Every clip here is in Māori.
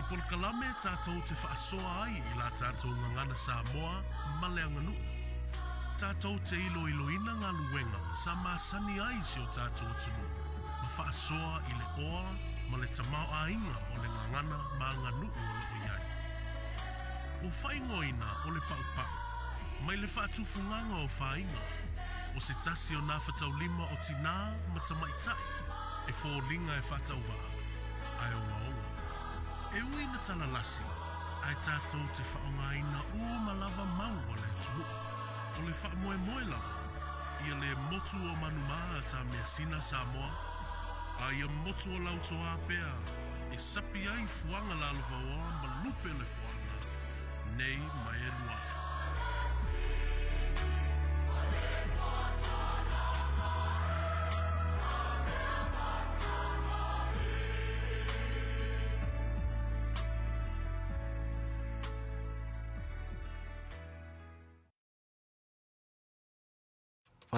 pol kalame tātou te whaasoa ai I la tātou ngangana Samoa ma le anganu. Tātou te ilo ina ngā luenga sa māsani ai si o tātou tunu. Ma whaasoa I le oa ma le tamau ainga o le ngangana ma nganu o loo iai. O whaingoina o le pau-pau. Mai le whaatufunganga o whainga. O se tasi o nā whatau lima o tina ma tamaitai. E fōlinga e whatau waa. Ai o ngaonga. E ui na talalasi. Ai tātou te whaongaina o malava mau o le tunu. O le whaamoe lava. Ia le motu o manumaa ta mea sina Samoa. Ai a motu o lautoa pea. E sapi ai fuanga la alva oa ma lupe le fuanga. Nei mai e lua.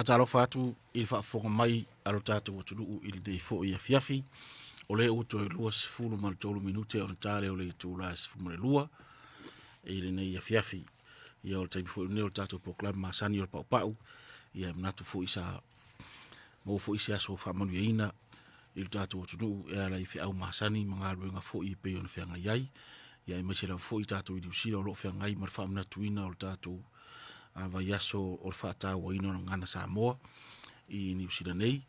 Fatalo fatu il fa fonga mai alo tatu o tulu il dei fo ia fiafi o le o to lua sfulu mal tolu minute o tale o le tu la sfulu lua e le nei ia fiafi ia o tai fo ne o tatu proclama sani o pau pau ia mnatu fo isa mo fo isa so fa manu ina il tatu o tulu e ala ifi au masani manga luenga fo I pe on fenga yai ia e mesela fo I tatu I diusila o lo fenga ai mar fa mnatu ina o tatu va yaso o fata o ino ngana Samoa I New Zealand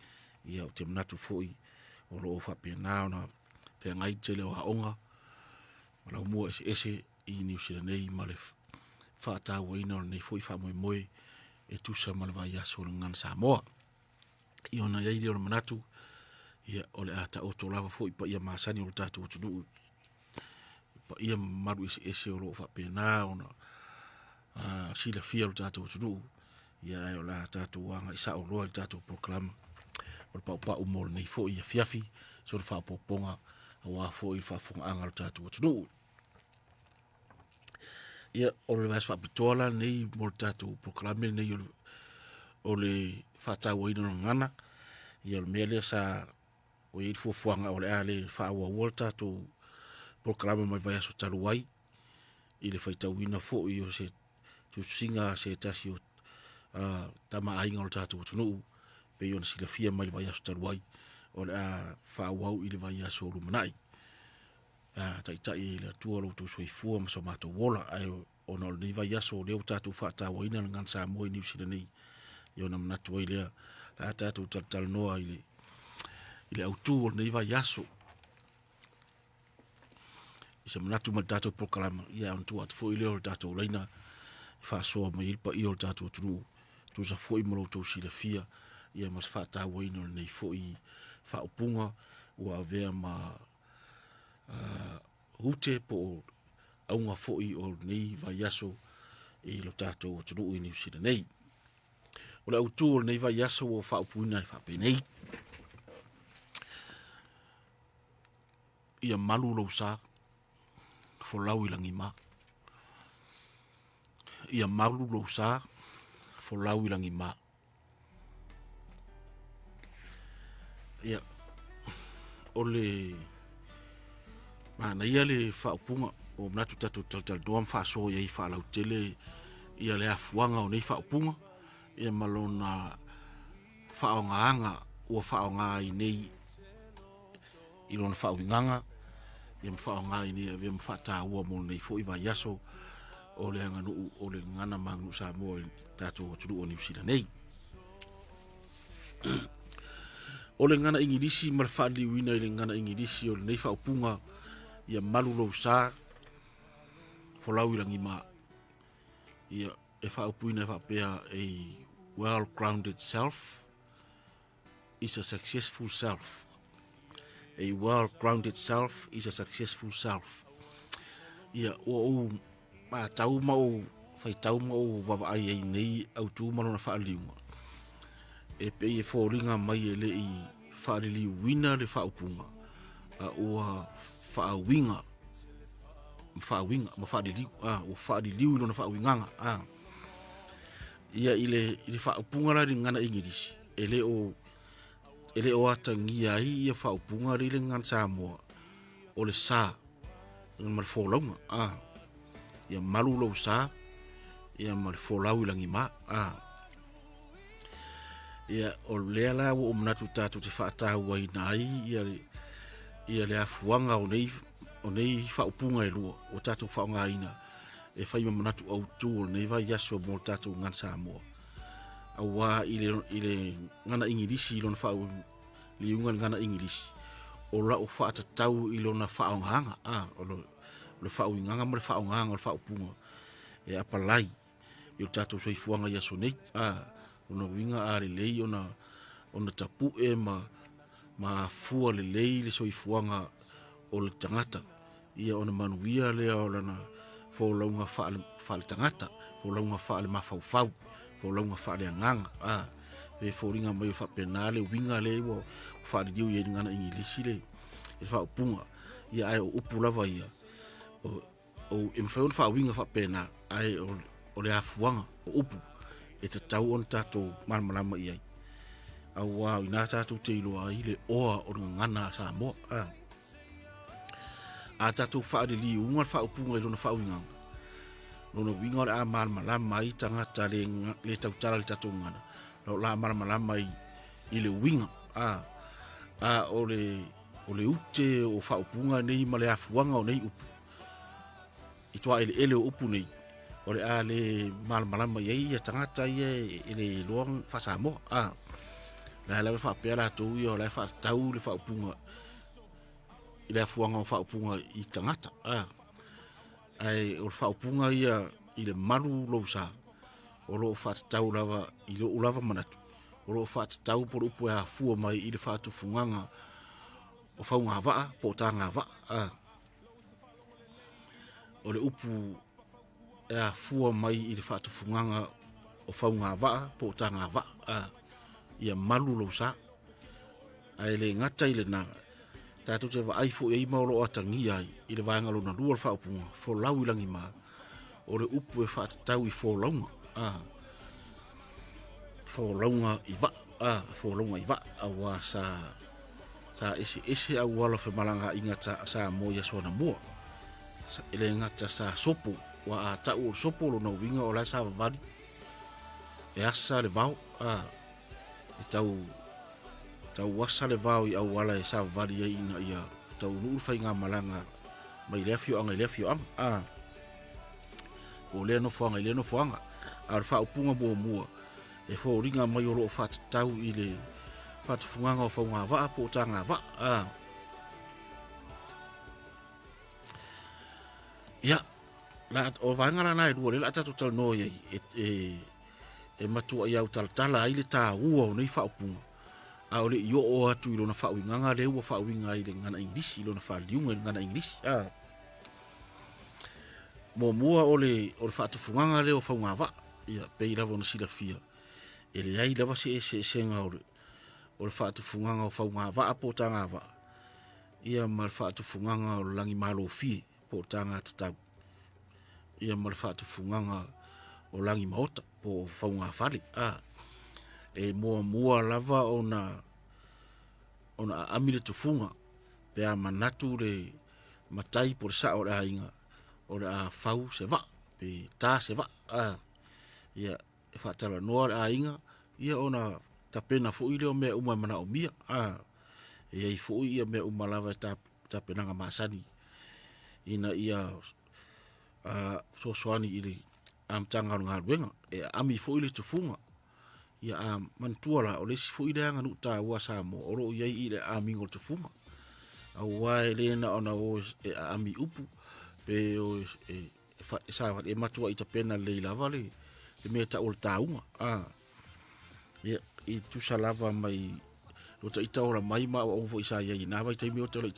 ia o te manatu foi o lo fa pena na fe ngai tele o aonga la mo ese I New Zealand ma le fata o ino nei foi fa mo e tu sa mal va yaso ngana Samoa I ona ia o manatu ia o le ata o to lava foi pa ia masani o tatu o tu pa ia maru ese o lo fa pena ona si la fia o tātou tunu ia o la tātou wanga isa o roa tātou proclama o le pau mo nei fo ia fiafi so le whapoponga a wā fo I whafonga anga o tātou tunu ia o le vas whapitola nei mo le tātou proclama nei o le whatau ino ngana ia o le mea lea sa o I fuafuanga o le ale whaaua ua le tātou proclama mai vai aso taluai I le whaitauina fo I o se tu singa se tasi o tama ainga o tātou tunu pe yon sila fia mai vai aso taruai o le whaawau I le vai aso rumanai tai le tua lo tu soifua ma so mato wola ai o na le vai aso leo tātou whaatawa ina ngan Samoa I New Zealand yon am natu ai lea la tātou tal noa I le autu o le vai aso I se manatu ma tātou proclama ia on tu at fo I leo tātou leina fa so ma il pa I o tatu tru tu sa foi mo to si le fia ia mas fa ta wo ino nei foi fa opunga o ave ma rute po aunga foi o nei va yaso I lo tatu tru I New Zealand nei o le autu nei va yaso o fa opuna fa pe nei ia malu lo sa fo lau I langi ma ia malu lo sa fo lau I langi ma ia ole mana ia le fa opunga o mnatu tatu tal doam fa so ia fa lau tele ia le afuanga o nei fa opunga ia malona fa anga o fa anga I nei I lona fa nganga ia fa anga I nei ia fa ta o mo nei fo I va yaso o le nganu o le ngana mangu Samoa tātou tunu o New Zealand nei o le ngana ingilisi ma le whaali wina I le ngana ingilisi o le nei whaupunga ia malu lo sa folau I langi ma ia e whaupuina whapea a well-grounded self is a successful self a well-grounded self is a successful self ia o ma tau mau fai tau mau vava ai nei au tu malona whaaliunga e pe e fōringa mai le I whaarili wina le whaupunga ua whaawinga ma whaarili o whaarili lona whaawinganga ia ile whaupunga la ngana ingirisi ele o atangia I ia whaupunga le ngana Samoa o le sa mal folaunga ia malu lo sa ia mal folau ilangi ma ia o lea la o manatu tatu te whaatau ai nai ia le afuanga o nei whaupunga e lua o tatu whaonga ina e whaima manatu au tū o nei vai yaso mo tatu ngan Samoa au wā ile ngana ingirisi ilona whau liungan ngana ingirisi o la o whaatatau ilona whaonganga o le whaoinganga mo le whaonganga o le whaupunga e apalai i o tatu soifuanga yaso nei ona winga a le lei ona tapu e ma fua le lei le soifuanga o le tangata ia ona manuia le o lana folaunga faale tangata folaunga faale mafaufau folaunga faale anganga e foringa mai fa penale winga le o faale diu ye ngana ingilisi le e fa punga ia ai o upu lava ia o em fa winga fa pena ai o le afuanga o upu e te tau on tato malama iai au wa ina tato te iloa ile oa o ngana Samoa a tato fa de li unga fa upunga i lona fa winga lona winga le a malama i tangata le tautara le tato ngana lo la malama i le winga o le ute o fa upunga nei ma le afuanga o nei upu i toa ele o upu nei o le a le malama ia tangata ia ele loang fa Samoa la fa pera to yo la fa tau le fa upunga i le afuanga o fa upunga i tangata ai o fa upunga ia i le malu lo sa o lo fa tau lava i lo lava manatu o lo fa tau por upu a fua mai i le fa tu funganga o fa unga va po tanga va o le upu a fua mai i le fa tu funganga o fa unga va po tanga va ia malu lo sa ai le ngata i le na tatu te va ai fo e ma lo atangia i le vanga lo na lua fa upunga fo lau ilangi ma o le upu e fa tau i fo launga fo launga i va awa sa ese au wala fe malanga ingata sa mo ya so na mo ele ngata sa sopo wa ta o sopo lo no winga o la sa vadi e asa le vau e tau wasa le vau i au wala e sa vadi ina ia tau nu fa inga malanga mai le fio anga o le no fuanga ar fa upunga bo mua e fo ringa mai o lo fa tau i le fa funganga o fa nga va po tanga va ya la o vanga na i duole la tatu tal no e matu ia tala ile ta ua nei fa upunga a ole yo o atu i lona fa winga le o fa winga i le ngana ingilisi lona fa liunga ngana ingilisi mo mua ole fa tufunga le o fa nga va ia pe ira vona sila fia ele ai lava se nga ole fa tufunga o fa nga va po tanga va ia mal fa tufunga o langi malo fi po tanga tata ia mal fa tufunga o langi maota po fa nga fali e mua lava ona amile tufunga pe a manatu le matai por sa o ainga o a fau se va pe ta se va ia e fa tala no ainga ia ona tapena fo ile o me uma mana o mia e ai fo ia me uma lava tapena nga masani ina ia so soani ile am tanga nga wenga e ami fo ile tufunga ia mantuala o le sifu ile anga nuta wa Samo o ro ia ile amingo tufunga au wa ile na ona o ami upu pe o sa e matua ita pena le lava le meta o taunga ia i tu salava mai o ta ita ora mai ma o fo isa ia ina vai taimi o te le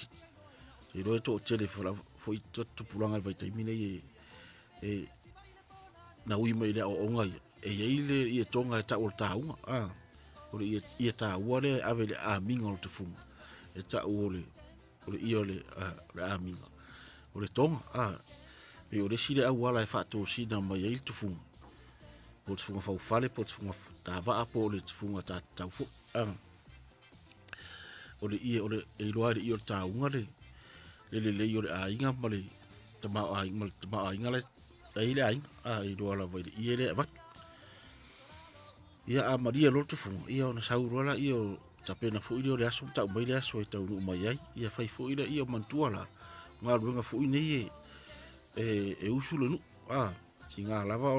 e ro to telefona fo i to pulanga vai taimi ne e na ui mai le o ngai e ile i tonga ta o taunga o le ta wale ave le aminga o te funga e ta ole i ole aminga o le tonga e o le sile au wala e fa to sina mai il te funga o te funga fa fale po te funga ta va po le te funga ta tau fo o le e loa i o taunga le o le ainga ma le tama ai ngale ai le ai ai do la vai i le va ia a maria lo tu fu ia ona saurola ia tapena fu i le aso ta mai le aso e tau mai ai ia fai fu i le ia mantuala nga luenga fu i nei e usulu nu tinga lava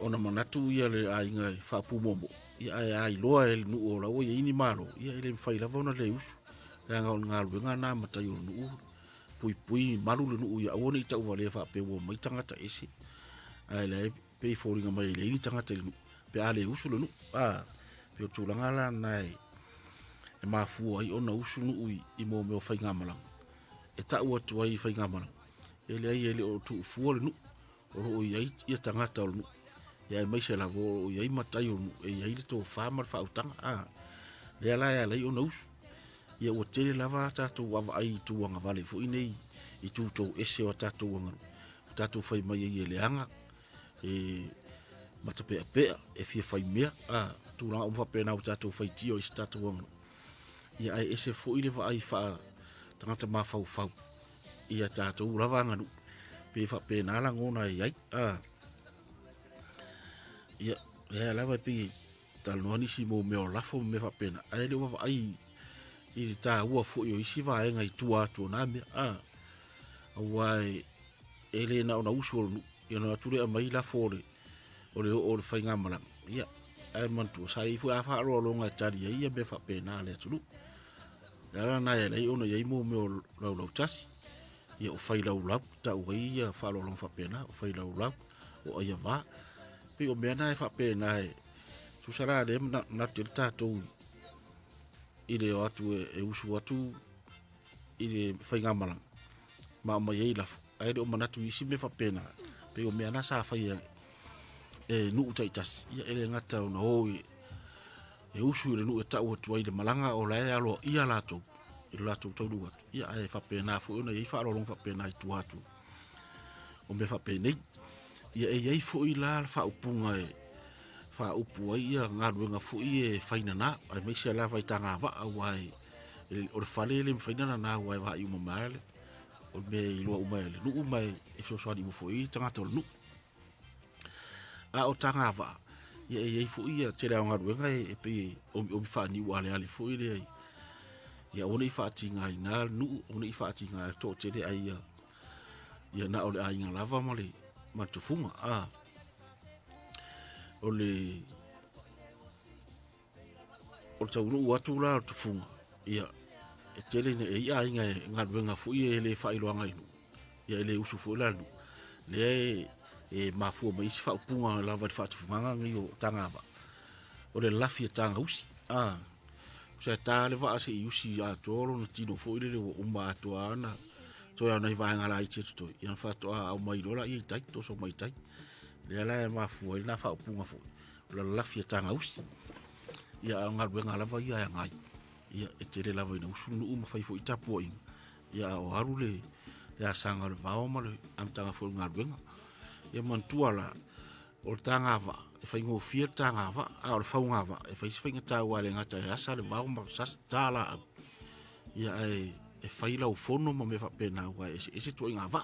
ona manatu ia le ai ngai fa pu mombo ia ai loa e nu o la o ia ini malo ia ile fai lava ona le usu nga luenga na matai o nu pui malu le nu ia ona i tau vale fa pe wo mai tangata ese ai le pe foringa mai le ini tangata le nu pe ale usulu nu pe tulanga la nai e mafu ai ona usulu i mo me fai ngamala e ta o tu ai fai ngamala ele o tu fu le nu o ia tangata o nu ia mai se la go ia matai o nu ia ile to farmer fa utanga le ala ia le ona usu ia o tele lava tatu wa ai tu wanga vale fu nei i tu to ese o tatu wanga tatu fai mai ia le anga mata pe e fia fai mea tu la o fa pena o tatu fai tio i tatu wanga ia ai ese fu ile va ai fa tangata ma fa ia tatu lava nganu pe fa pena la ngona ai ia lava pe tal no ni si mo me o la fo me fa pena ai le wa ai i ta ua fo yo isi va ngai tua tu na me wai ele na ona usul yo na tu le mai la fo o le fai ngamala ia ai man tu sai fu a fa ro lo ngai tari ia be fa pena le tu la na ia le ona ia mo me o lo tas ia o fai la ula ta o ia fa lo fa pena o fai la ula o ia va pe o me na fa pena tu sara le na tirta tu ile watu e usu watu ile fai ngamala ma ye la ai do manatu isi me fa pena pe o me ana sa fai nu utaitas ia ele ngata na o e usu ile nu ta o tu ile malanga o la alo ia la to to du watu ia ai fa pena fu ona ia fa lo fa pena i tu watu o me fa pena ia e fu ila fa upunga fa upu ia ngaluenga fu i faina na ai me se la vai tanga va wai o fale le faina na wai va i male o me lo umale lu umai e so so di fu i tanga to nu o tanga va ia fu i te la ngaluenga e pe o fa ni wale ali fu i le ia ona i fa tinga ina nu ona i fa tinga to te le ai ia na o le ai ngalava male ma tu funga ole o tauru watu la tu funga ia e tele ne ia inga ngaluenga fu i le fa iloanga inu ia le usu fu la lu le mafu mai si fa punga la va fa tu funga ngi o tanga ba o le lafi tanga usi se ta le va se usi a toro no tino fu ile o umba to ana to ya nei va ngala i to ia fa to a mai dola i tai to so mai tai le la mafu ina fa punga fu la lafi tanga usi ia ngaluenga lava ia ngai ia e tere lava ina usunu uma fai fo itapo ia o harule ia sanga le vao male am tanga fo ngaluenga ia mantuala o tanga va e fai ngo fia tanga va a o fa nga va e fai sfinga ta wale ngata ya sa le vao ma sa tala ia e fai la o fono ma me fa pena wa ese to nga va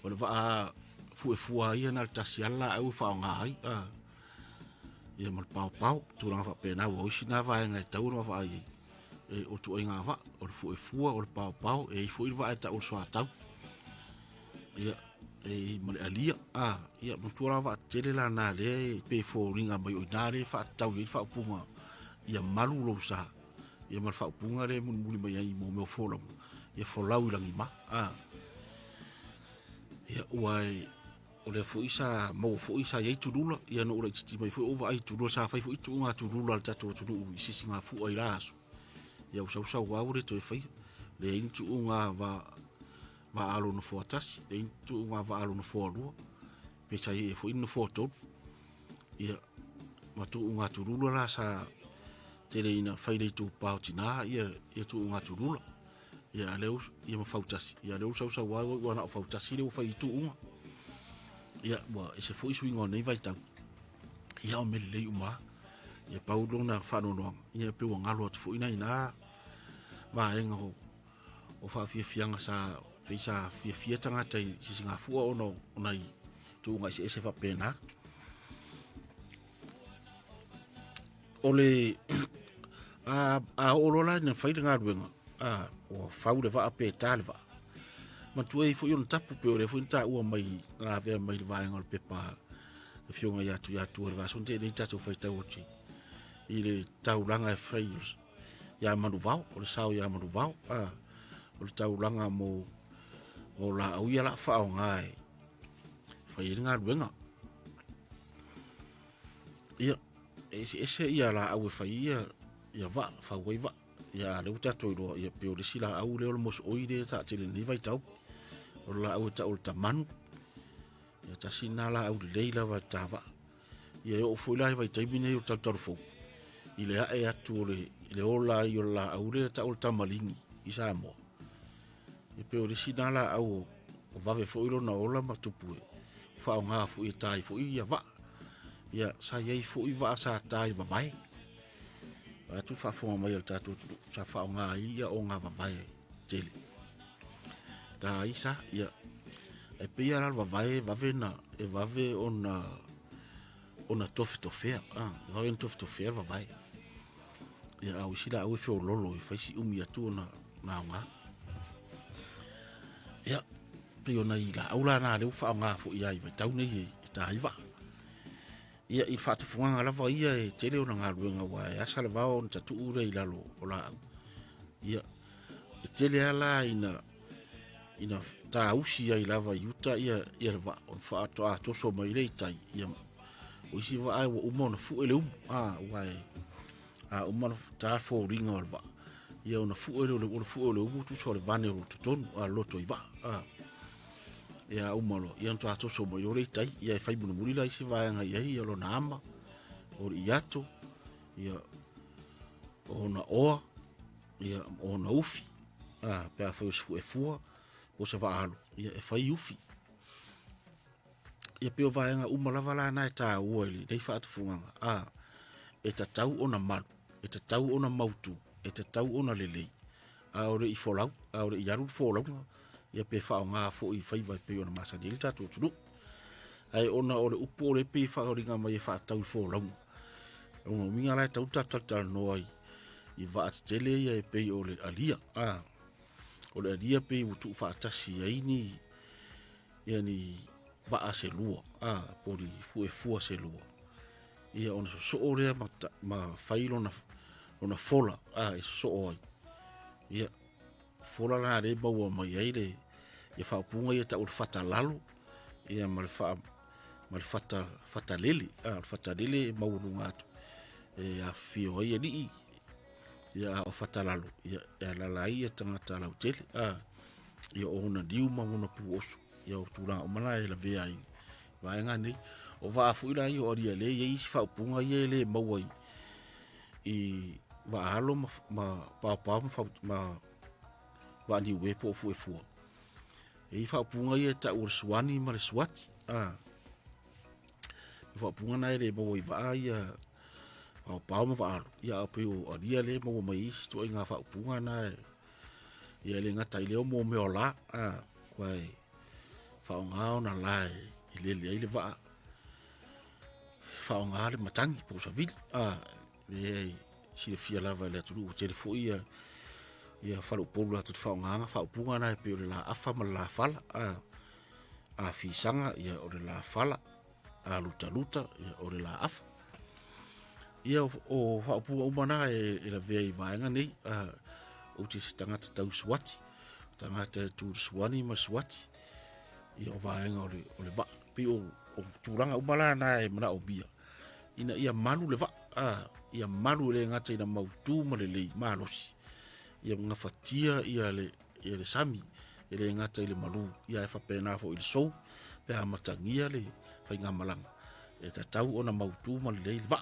o va fu ia na tasiala au fa nga ai ia mal pau tu lang fa pena o sina va nga tau no va ai o tu nga va o fu o pau e fu va ta o so ata ia mal alia ia mo tu va tele la na le pe fo ringa mai o na le fa tau i fa punga ia malu lo sa ia mal fa punga le mun muli mai ai mo me fo lo ia fo lau langi ma ia wai o le fu isa ye tu lula ia no ora titi mai fu over ai tu lula sa fai fu tu nga tu lula al tatu tu no isi singa fu ai laso ia usa wa ore to fai le in tu nga va alo no fotas le in tu nga va alo no fo lu pe sai fu in no foto ia ma tu nga tu lula la sa tele ina fai le tu pautina ia tu nga tu lula ia leus ia ma fautas ia leus usa wa na fautas le fai tu nga ia wa ese foi swing on nei vai tau ia o mele uma ia paulo na fa no ia pe ngalo tu foi na ina va enga o whaafiafianga sa feisa fia tangata i singa fua ono onai tu ngai se fa pena ole a olola na faida nga ruenga o faule va ape talva ma tu e fu yon tapu pe ore fu ta u mai na ve mai va ngol pepa fionga ya tu va sonte ni tatu fa ta uchi ile taulanga e freios ya manuvao o sao ya manuvao o taulanga mo o la au ya la fa o ngai fa i nga ruenga ia ese ia la au fa ia va fa waiva ia le uta toiro ia pe o sila au le o mos oire ta tele ni vai tau o la au ta o ta man ia ta sina la au leila va tava ia o foi la vai taimine o ta torfo ile e atu le ola i la au le ta o ta malingi i sa mo e pe o sina la au o vave foiro na ola matupu fa o nga fu i tai fu ia va ia sa ye fu i va sa tai va vai tu fa fo mai el tatu sa fa nga ia o nga va vai tele ta isa ia e pe ia va vai va vena e va ve ona tofia va ven tofia va vai ia au sila au fe lolo i fa si umi atu na nga ia pe ona ila aula na le fa nga fo ia i va tau nei ta iva ia i fa tufunga la va ia e tele ona nga ruenga wa ya sala va on tatu ure i lalo ola ia e tele ala ina ta usi ai lava yuta ia va on fa to so mai le tai ia o si va ai o mo na fu ele wa o mo ta fo ringa va ia ona fu ele o tu so le vane o ton a loto i va ia o malo ia to so mai le tai ia fai bunu muri la si va nga ia lo na ama o iato ia ona o ia ona ufi pe a foi fu o se va alo ia e fai ufi ia pe o vai nga lava la na ta uoli dei fa atu funga e ta tau ona malu e ta tau ona mautu e ta tau ona lelei ore i folau ore i aru folau ia pe fa nga fo i fai vai pe ona masa dil ta tu ai ona ore upo ore pe fa ringa mai fa tau folau o minga la tau ta no ai i va at tele ia e pe ore alia o le dia pe utu fa tasi ai ni yani va a se lua poli fu se lua ia ona so ore ma failo na fola e so oi ia fola na re ba wa mai ai le ia fa punga ia ta ul fata lalo ia mal fata lele fata lele ma ulu ngatu a fio ia ni ia o fata lalo ia la la ia tangata la hotel ia ona diu ma ona pu osu ia o tura o mana la ve ai vai ngani o va fu ila i o dia le ia isi fa punga ia le mawai i va alo ma ma va ni we po fu e fa punga ia ta ur suani ma le swati fa punga na le mawai va ia pa ma va alo ia pe o dia le mo mai sto inga fa punga na ia le ngata ile mo me ola kwai fa nga ona lai ile va fa nga le matangi po sa vil le si fia lava le tu te fo ia fa lo polo tu fa nga fa punga na pe la afa ma la fala fi sanga ia o la fala luta ia o la afa ia o fa punga umana e la vei vai nga nei o te tangata tau swati tangata tu swani ma swati ia vai nga o le va pe o turanga umala na e mana o bia ina ia malu le va ia malu le ngata ina mautu ma le malosi ia ngafatia ia le sami ile ngata ile malu ia fa pena fo il so pe amatangia le fa nga malanga e ta tau ona mautu ma le va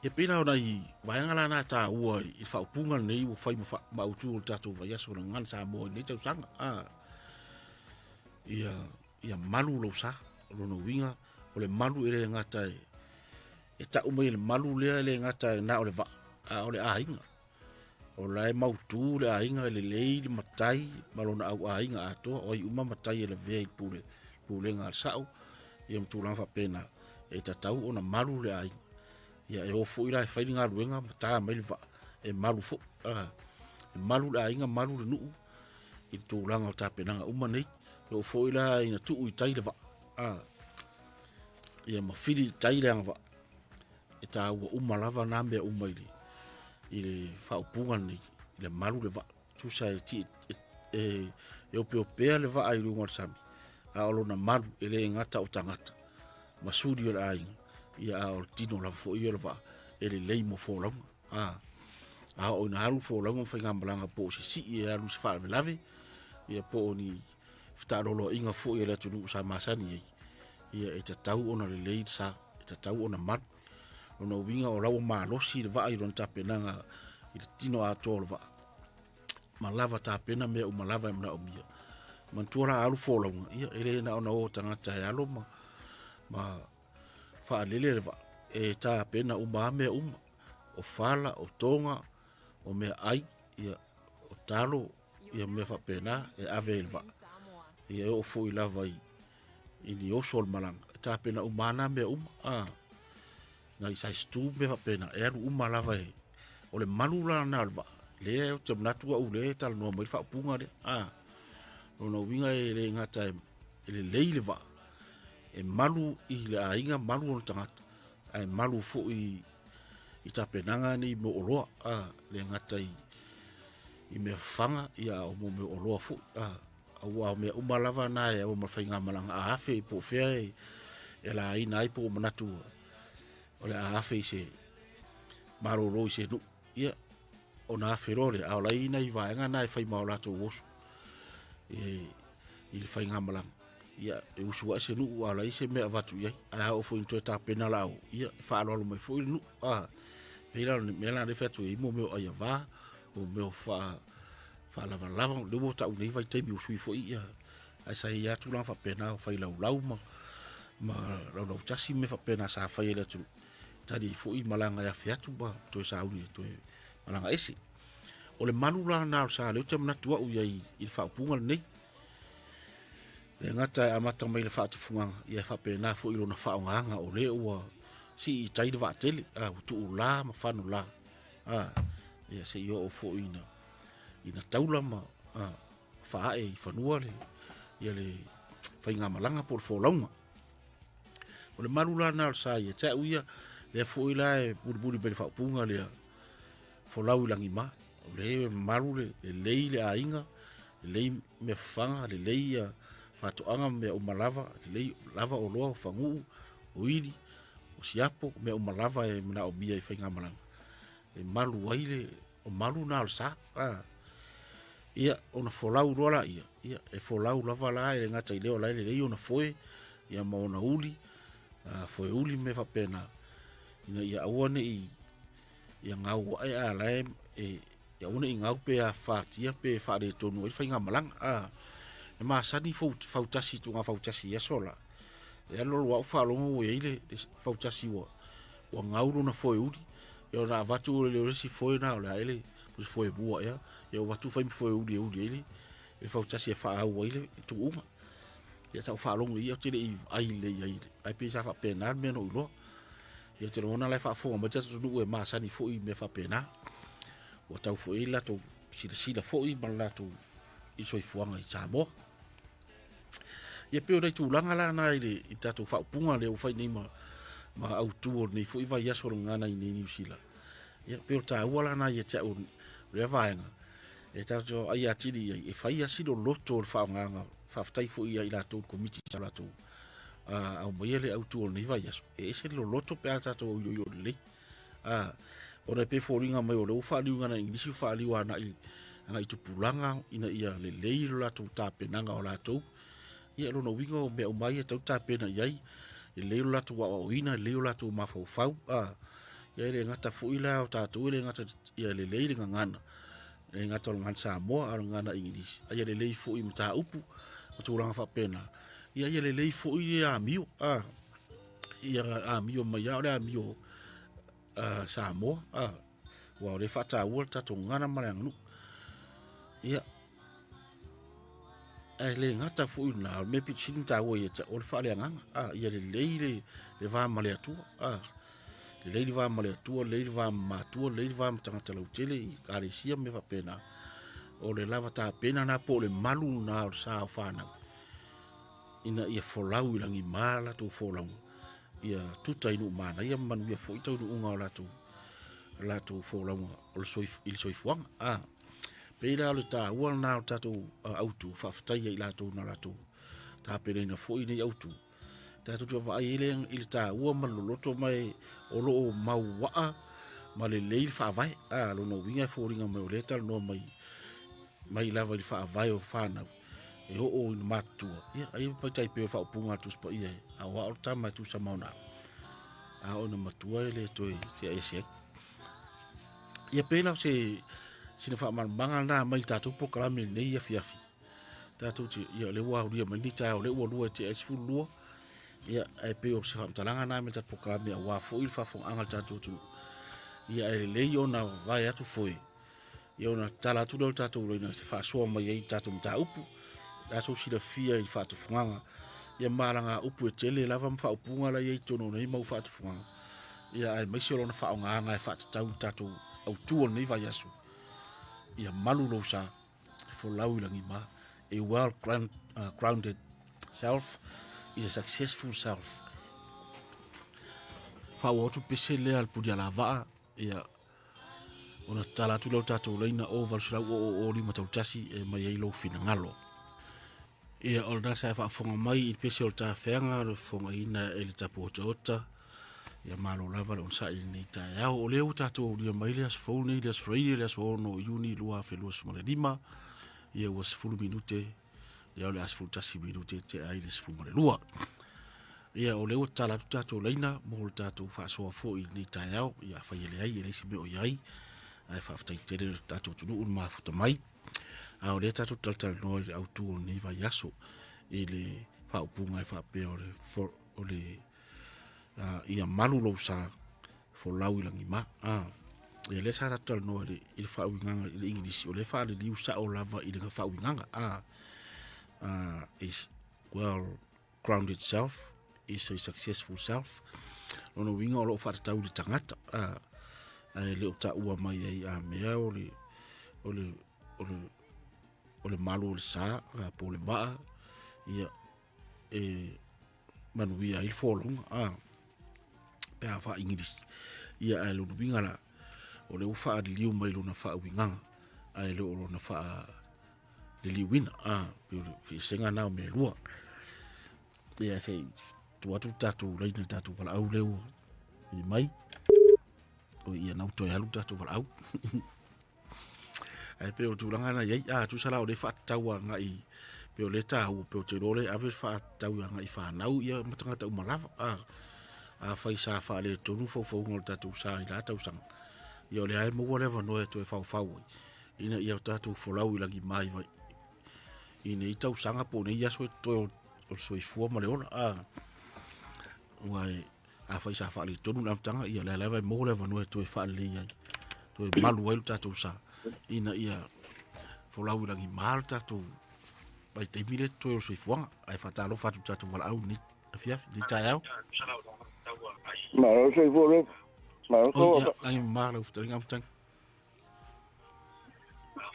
e pena ona i vai nga na ta ua i fa punga nei o fai ma utu o tatu vai aso ngan sa mo ni tau sanga ia malu lo sa lo no winga o le malu ele ngata e ta umai le malu le ngata na o le va o le ainga o lai mautu le ainga le lei le matai malona au ainga atoa o i uma matai le vea i pule ngā sao ia mtūlanga whapena e tatau o na malu le ainga ia e ofo ira e whaini ngā ruenga mataa mai le wa e malu fo e malu le ainga malu le nuu i tūlanga o tāpenanga uma nei e ofo ira ina tuu i tai le wa ia mawhiri tai le anga wa e tā ua uma lava nā mea uma i le whaupunga nei i le malu le wa tusa e ti e ope opea le wa ai runga le sami a olo na malu e le ngata o tangata masuri o le ainga ia a o tino la fo i o le wa e le lei mo fo launga a o ina halu fo launga mwhai ngā malanga po si e alu si whaare lave ia po ni whtarolo inga fo i le tunu sa masani ia e tatau ona le lei sa e tatau ona malu ona winga o lawa malosi le va i ron tapenanga i tino a tolo va malava tapena me o malava mna o mia mantua alu folonga ia ele na ona o tangata e alo ma fa lele le va e tapena o me o fala o tonga o me ai ia o talo ia me fa pena e avelva ia o foi lava i ni o sol malanga tapena o mana me na isa stu me fa pena e alu lava e o le malula na alva le o te mnatu au le tal no mai fa punga le no winga e le ngata e le leile va e malu i le ainga malu o tangata ai malu fo i tapenanga ni mo oloa le ngata i me fanga ia o mo me oloa fo au me lava na e o ma fainga malanga a afe po fe e la ina i po manatu o le a afe se maroro se no ia ona ferore a la ina i vaenga na e fai maola to wosu i le fai ngamalang ia e usua se nu ala i se me avatu ia a o fo into ta pena lao ia fa lo mai fo nu pela me la de fetu i mo me o ia va o me fa lava de mo ta uni vai te mi usui fo ia ai sai ia tu la fa pena o fai lau ma lo tasi me fa pena sa fai le tu tadi fo i malanga ya fiatu ba to sa uni to malanga ese o le malula na sa le te mna tua u i fa punga nei le ngata a mata mai le fa tu funga ia fa pena fo i lo na fa nganga o le ua si i tai de va tele tu la ma fa no la ia se yo o fo ina taula ma fa e fa nua le ia le fa inga malanga por fo longa o le malula na sa ia ta uia le fo ila e buri be fa punga le fo lau langi ma le malu le leile a inga le me fanga le leia fa to anga me o malava le lava o loa fangu o idi o siapo me o malava e mena o bia i fainga malanga e malu waile o malu na alsa ia ona folau rola ia e folau lava la e ngata i leo la le ona foi ia ma ona uli foi uli me fa pena ina ia awane ia ngau ai ala e ia una ngau pe a fatia pe fa de tonu i fainga malanga e ma sani fautasi tu nga fautasi ia sola e lo wa fa lo o ile fautasi wa ngau na foi uli ia na vatu le si foi na la ele pues foi bua ia ia watu fai foi uli ile e fautasi fa au ile tu uma ia sa fa lo ia te ai le ai pe sa fa pena me no lo ia te rona lai fa fo ma te tu e ma sani foi me fa pena o tau foi la to sila foi ma la to i soi fuanga i Samoa ia pe o tu langa la na i tatu fa punga le o fai nei ma au tu ni foi vai ia so ngana i ni New Zealand ia pe o ta wala na ia te o le vaenga e tatu ai atiri e fai asi do loto fa nganga fa ftai foi ia i la to committee sala to au mai le au tu ni vai ia e se lo loto pe ata to yo le ona pe foringa mai o le fa liunga na ingisi fa liwa na i nga i tupulanga ina ia le leilo la tu tapenanga o la tu ia lo no wingo me o mai tu tapena iai e leilo la tu wa o ina leilo la tu mafau fau ia le ngata fu ila o tatu le ngata ia le leilo ngana le ngata o ngana Samoa o ngana English ia le leilo fu i mta upu o tu langa fa pena ia le leilo fu i a mio ia a mio mai ia le a mio Samoa wa o le fata ua tato ngana male anganu ia ai le ngata fu na me pitsin ta ua ia o le fale anganga ia le leile le va male atua le leile va male atua le leile va matua le leile va tangata lau tele ka le sia me va pena o le lava ta pena na po le malu na o sa o fana ina ia folau i langi mala tu folau ia tuta inu mana ia manu ia fo ita unga o latu folau o le soifuanga peira le ta ua na o tatu autu whaftai i latu na latu ta pere ina fo ina i autu tatu tua wa ai ele i ta ua maloloto mai o loo mau waa ma le leil whaavai lo no winga fo ringa mai o leta no mai lava i whaavai o whanau e o ina matua ia ai pa tai pe fa punga tu spa ia a wa o tama tu sa mauna ona matua ele toi te ese ia pena se sina fa man manga na mai tatu po kala me nei ia fiafi tatu ti ia le wa ria mani ta o le wa lua te es fu lua ia ai pe o se fa talanga na me tatu po kala me wa fo il fa fo anga tatu tu ia ele le ona vai atu foi ia ona tala tu do tatu lo ina se fa so mai ai tatu mta upu la so si la fia i fa tu funganga ia malanga upu e tele lava mfa upunga la ia tono nei mau fa tu funganga ia ai mai se lo na fa nga ai fa tatu au tu nei vai asu ia malu lo sa for lau langi ma a well grounded self is a successful self fa o tu pese le al pudia la va ia ona tala tu lo tatu leina over sla o li mata tasi e mai ai lo fina ngalo ia ona sa fa fonga mai i pese o ta fenga ro fonga ina ele tapu ota ia malo lava on sa ni ta ya o le uta to dia mai le as phone le as radio le as ono uni lua fe lua smole lima ia was full minute ia le as full tasi minute te ai le full mole lua ia o le uta la tuta to leina mo ta to fa so fo ni ta ya ia fa ile ai le sibe o yai ai fa fta te le ta to tu un ma futa mai a o le ta to tal no au tu ni va yaso ile fa upunga fa pe o le ia malu lo sa fo lau ilangi ma ia le sa tal no il fa winganga il english o le fa le liu sa o lava il fa winganga is well grounded self is a successful self ono winga lo fa tau di tangata le ta ua mai ai mea o le malu le sa po le ba ia manuia il fo pe fa ingris ia ai lo winga la o le ufa de liu mai lo na fa winga ai lo na fa de liu win pe senga na me lua ia sei tu tatu le na tatu pala au le i mai o ia na to ya lu tatu pala au ai pe o tu langa na ia tu sala o le fa tawa ngai pe o le tau pe o te role ave fa tau ngai fa nau ia matanga tau malava a fai sa fa le tonu fo ngol tatu sa ila tau sang yo le ai mo wale va no e to fa ina ia tatu fo lau ila gi mai vai ina i tau sanga po ne ia so to so i fu ma le ona wai a fai sa fa le tonu na tanga ia le vai mo le va no e to fa le ia to malu el tatu sa ina ia fo lau ila gi mal tatu bai te mire to so i fu ai fa talo fa tatu wala au ni fiaf ni tayao mà nó xây vô đấy mà nó oh có ya ai malo tering am tang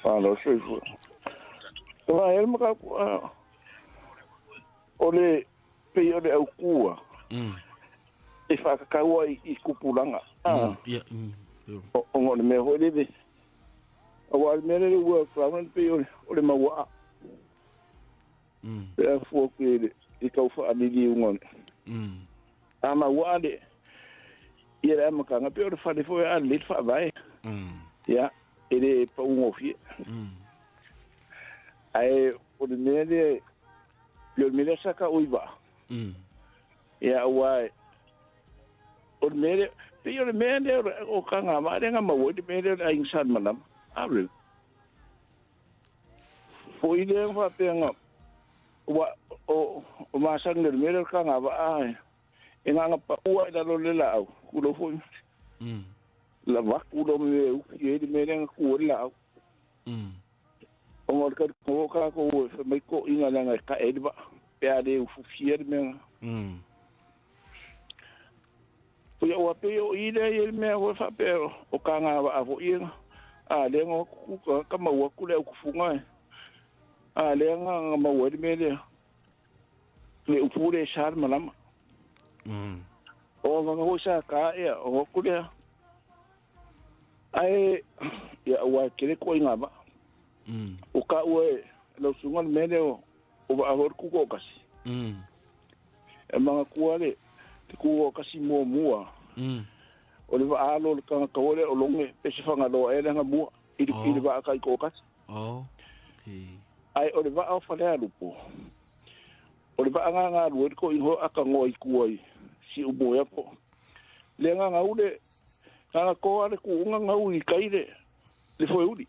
mà nó xây vô và em mà các ole pe ole au cua e fa ka wa I kupulanga ya o ngol me ho de o wa me le wo fra pe ole ma wa e fo ke I ka fa ali ngol ama wa de ia ma ka ngape o fa de fo a lit fa vai ya ele pa un ofie ai o de mele le mele saka uiba ya wa o mele pe o mele o ka nga ma de nga ma wo de mele a insan manam abre fo ile fa pe nga wa o ma sang le mele ka nga ba ai e nga pa ua da lo le lao ku lo fo la vaku lo me ufi e me renga ku la o ngor ka ko ka ko me ko inga langa ka e ba pe ade ufu fier me o ya wa pe o ide e me o fa pe o ka nga ba vo inga a le ngo ku ka ma wa ku le ku funga a le nga ma wa me le ufu le shar malama o nga ho sa ka e o ku le ai ya wa kire ko inga ba o ka ue lo sungal mele o ba hor ku ko kasi e mga kuale te ku ko kasi mo mua o le va alo le ka ole o longe pe se fanga lo e nga mua i le va ka ko kasi ai o le va o fa le alupo o le va nga lu ko i ho aka ngoi kuai si u boya po le nga ule ka ko ale ku nga ui kaile le foi uli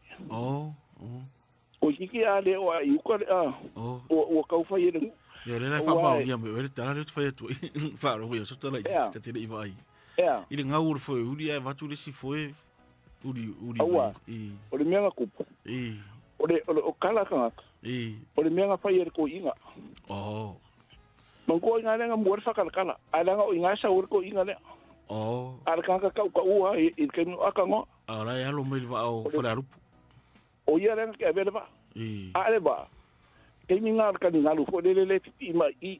o hiki ale o ai ko o ka fa yele ya le fa ba ya me le tala le fa tu fa ro yo so tala iste te le vai ile nga ur foi uli ai va tu le si foi uli o le menga ku o le kala ka o le menga fa yele ko inga mangko inga le nga muor fa kala ala nga inga sa ur ko inga le ala ka ua i ke no aka ngo ala ya lo me va o fa la rupu o ia le ke vele ba ale ba ke ni ngar ka ni ngalu fo le ti ma i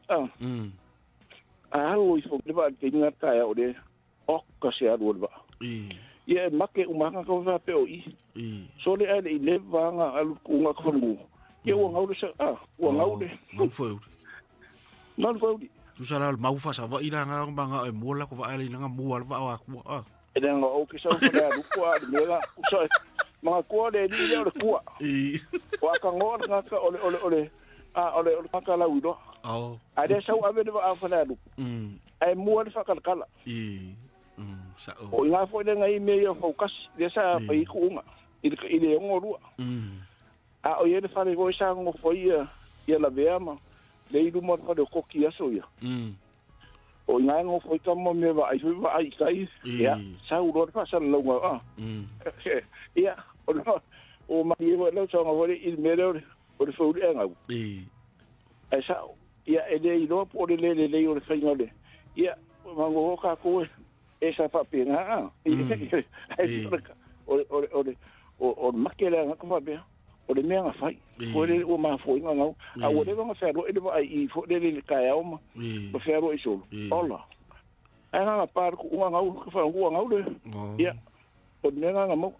lo ifo le ba ke ngar ka ya o de o ka se a ba ia make u manga ko va pe o so le ale le va nga alu ku nga ko ngu ye o ngau le sa o ngau le ngau fo tu sala mau fa sa va ira nga banga e mola ko va ale nga mua va wa ku e nga o ke sa fa lu ku a de la so mga ko le ni le ku wa ka ngor nga ka ole ka la udo ade sa wa be va fa la lu ai mua fa kala sa o nga fo le nga i me yo focus de sa pa i ku nga ile ngorua o ye le fa le go sa ngo fo ia la veama le i mo fa de koki aso ya o nga ngo fo ka mo me va ai kai ya sa u ro fa sa lo nga ya o ma ye lo so nga vo il me lo o fo le nga ai sa ya ele i lo po le o fa ngole ya ma ngo ka ko esa fa pena o makela nga ko fa be o le mea fai o le o ma foi nga a o le nga fa ro e ai fo le ka ya o ma o fa ro i solo ola ana nga par ku nga ko fa nga le ya o le nga mo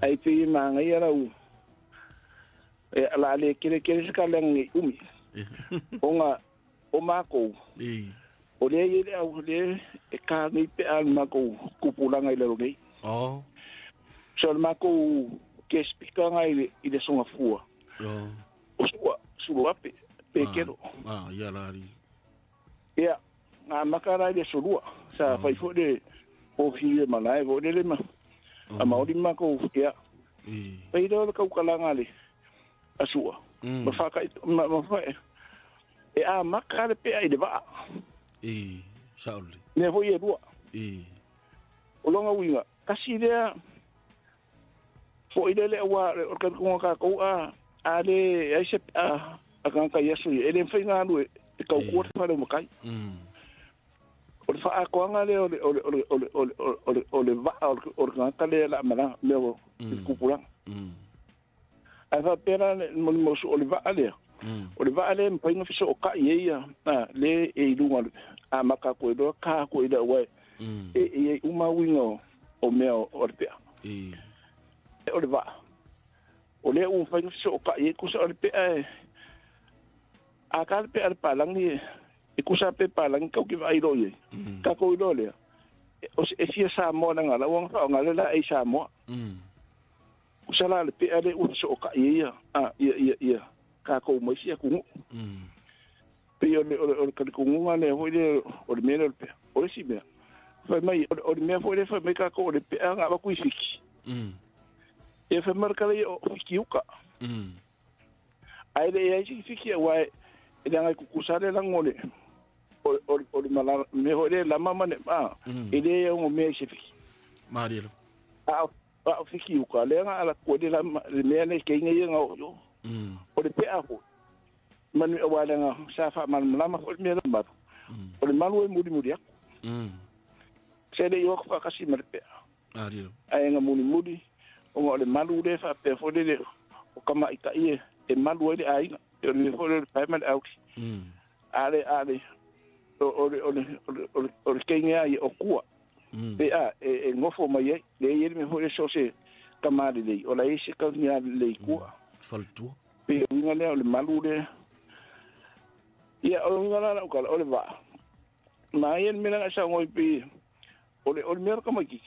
ai te ma nga ya u e la le kire ska le ngi umi o nga o ma ko o le ile au le e ka ni pe al ma ko ku pulanga ile ro ngi so ma ko ke spika nga ile songa fua o suwa pe kero ya la ri ya nga makara ile solua sa fai fo de o fi malai vo de ma ama o di ma ko ya pe do ka kalanga le asua ma fa ka ma fa e a makara pe ai de va sauli ne vo ye dua o longa winga kasi le fo ile le wa o ka ko ale ai se kan ka yesu ele fa nga lu e ka ko fa le mo kai o fa ko nga le o ka le la mala le o ku pula a fa pera mo so o le va ale mpa nga fiso o ka ye ya le e lunga a maka ko do ka ko ida wa e uma wingo o me o te o le va o le un fa so ka ye ku so le pe a ka pe al palang ni e ku sa pe palang ka ki vai ro ye ka ko do le o se si sa mo na ngala wong fa ngala la e sa mo ku sa la le pe ale u so ka ye ya ya ka ko mo si ku pe o le ka ku nga le ho le o le me le pe o le si be fa mai o le me fo le fa me ka ko le pe nga ba ku fiki e fa marka le o kiuka ai le ai fiki wa e nga ku sa le ngole o le mala me ho le la mama ne e le o me se fiki Marilo. A fiki uka lenga ala ko de la me ne ke ngai nga yo. O de pe a ko. Man wa lenga sa fa man lama ko me lama. O de man wo mudi ya. Se de yo ko ka si mer pe. Marilo. Ai nga mudi. O ngole malu de fa pe fo de o kama ita ie e malu de ai e le fo de payment out ale o kenya i o kua pe a e ngofo mai le ie me fo de so se kama de o la ise ka nya le kua faltu pe nga le o malu de ia o nga la o le va na ien me na sa ngoi pe o mer kama ki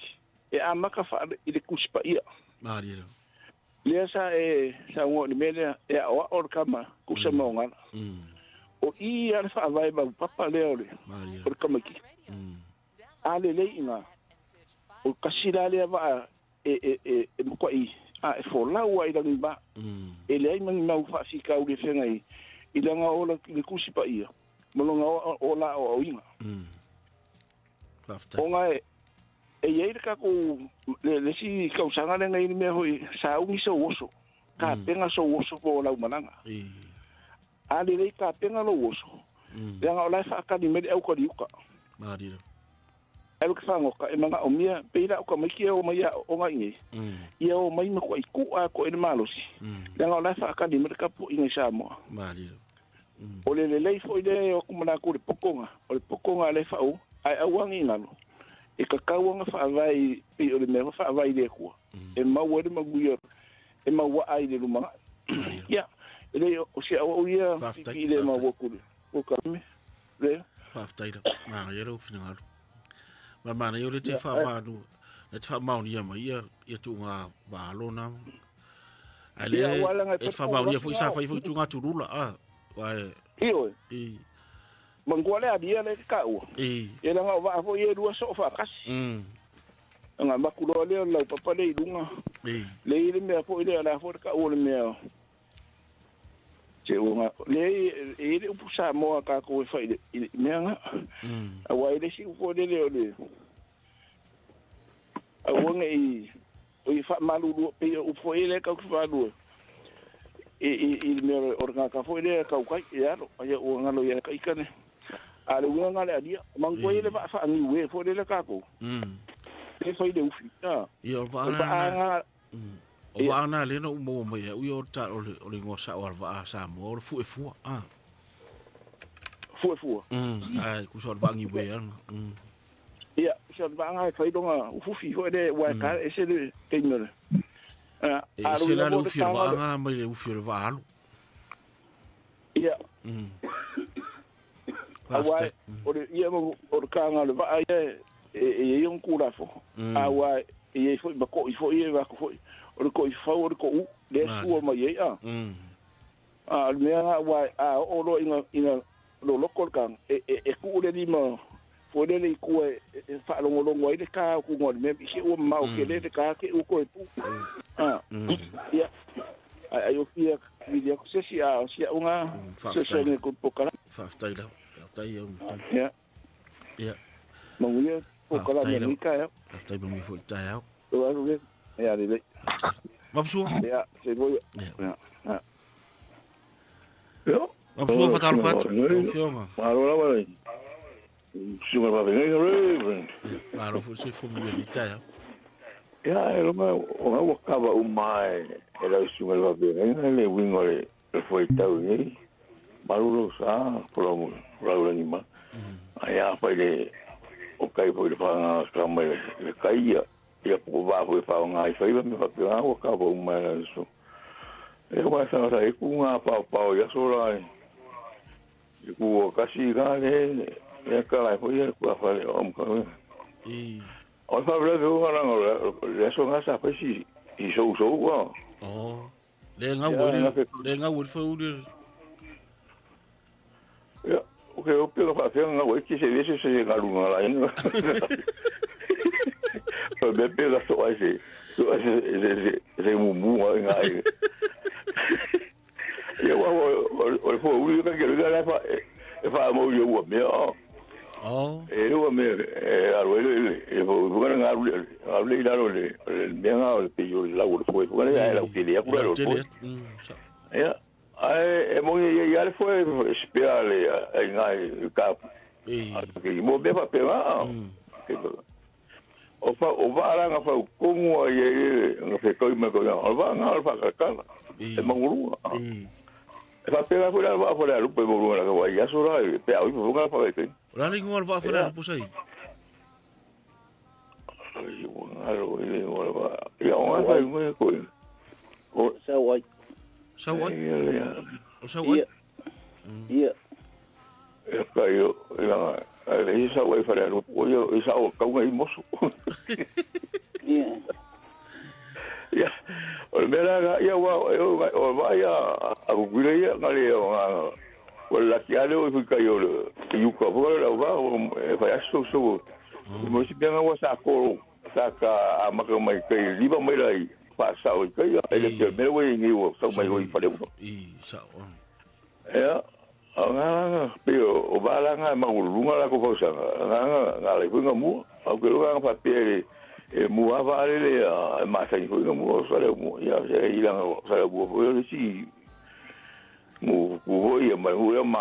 e amaka fa i le kuspa ia Marilo. Lea sa sa ngo ni mele o kama ku sa monga. O I ala fa vai ba papa leo le. O kama ki. Ale le ina. O kasila le va e ko I e fo la wa ida ni ba. E le ai mang mau fa fika o le fenga I. Ida nga o la le kusi pa ia. Molonga o la o inga. O nga e ia ka ko le si ka usanga le ngai me hoi sa ungi so oso ka penga so oso po la mananga ali le ka penga lo oso ya nga ola fa ka ni me au ko diuka Marilo. e ka fango ka e manga o mia peira ko mai ki o mai o ngai ia o mai me ko I ku a ko e malosi ya nga ola fa ka ni me ka po inga sa mo Marilo. o le fo ile o kuma na ko le pokonga le fa o ai awangi ngalo e ka kauanga fa vai pe o le me fa vai le ko e ma wo de maguia e ma wa ai le luma ya ele o se o ia ki le ma wo ku o ka me le fa taida ma yero final ma yo le te fa ma du le te fa ma ni ma ia tu nga ba lona ale e fa ma ni fu sa fa fu tu nga tu rula wa io mangwale abia le ka o e la nga va fo ye dua so fa kas nga makulo le la papa le dunga le ile me fo ile la fo ka o le me che o nga le ile u pusa mo ka ko fa ile me nga a wa ile si fo le le a wo nga o fa malu pe u fo ile ka fa do e me orga ka fo ile ka ka ya o nga lo ya ka ikane ale nga le dia mangko ile fa fa ni we fo le ka ko e foi de ufi io va o va na le no mo mo ia o ta o le ngosa o va sa mo fu fu ai ku so va ni we ia so va nga foi do nga fu fi fo de wa ka ese de tenere e se la lu fi va nga mo le ufi va alu ia awa ia mo o ka nga le va e yon kula fo awa e foi ba ko fo e va ko o ko fo o ko u le su ma ye me wa o lo ina lo lokol kan e ku le di ma fo le ku e fa lo ngo ile ka ku ngo me si o ma o ke le ka ke u ko tu ia ayo kia video ko se si unga se ne ko pokala fa taida taia ya manguia pokala ni ka ya after ben we for taia o aru ya le mabsu ya se voy ya yo mabsu fatal fat fioma allora vai suga va bene re claro fu fu mi taia ya era o acaba o mai era suga va bene le wingole foi tau ni malulo sa promo raula ni ma aya pa le o kai po le fa scramble le kai ya po va po fa nga i fa me fa nga o ka po ma so e wa sa ra e ku nga pa ya so ra e ku ka si ga le e ka la po ya ku fa le om ka e o fa bre do nga le so nga sa pa si i so wa le nga wo fa u ya okay, o pelo fa nga o que se deixa se galunga lá ainda. O bebê lá só se mumu nga ai. Eu o o o que ele lá fa mo yo o meu. Oh. Ero me alwele bukan ngarule idaro le menga o pe yo la ur foi bukan era o que le acura lo foi ya ai mo ya le foi spiale ai ngai cap que mo be pa pela o va la nga fa como ye nga fe ko me ko o va nga fa ka e manguru fa pela foi la fa la lupe mo la ko ya sura pe au mo nga fa ke la ni ngol va fa la pusai algo y ahora ya vamos a ver o sawai Iya. Kayo ila le isa wai fa ro yo isa o ka ngai mosu. Iya. Ya. O mera ya wa o va ya a gure ya ngale o wala kiale o fi kayo yu ko la va fa ya so mo si bien wa sa ko sa ka amaka mai kai liba mai lai pa sa o kai ele ke me we ngi o sa mai o fa le sa o ya nga pero o bala nga mangulunga la ko fa nga le ko mu o ke nga fa pere mu ava le ma sa ko mu sa le mu ya ila sa le bu o si mu ko ya ma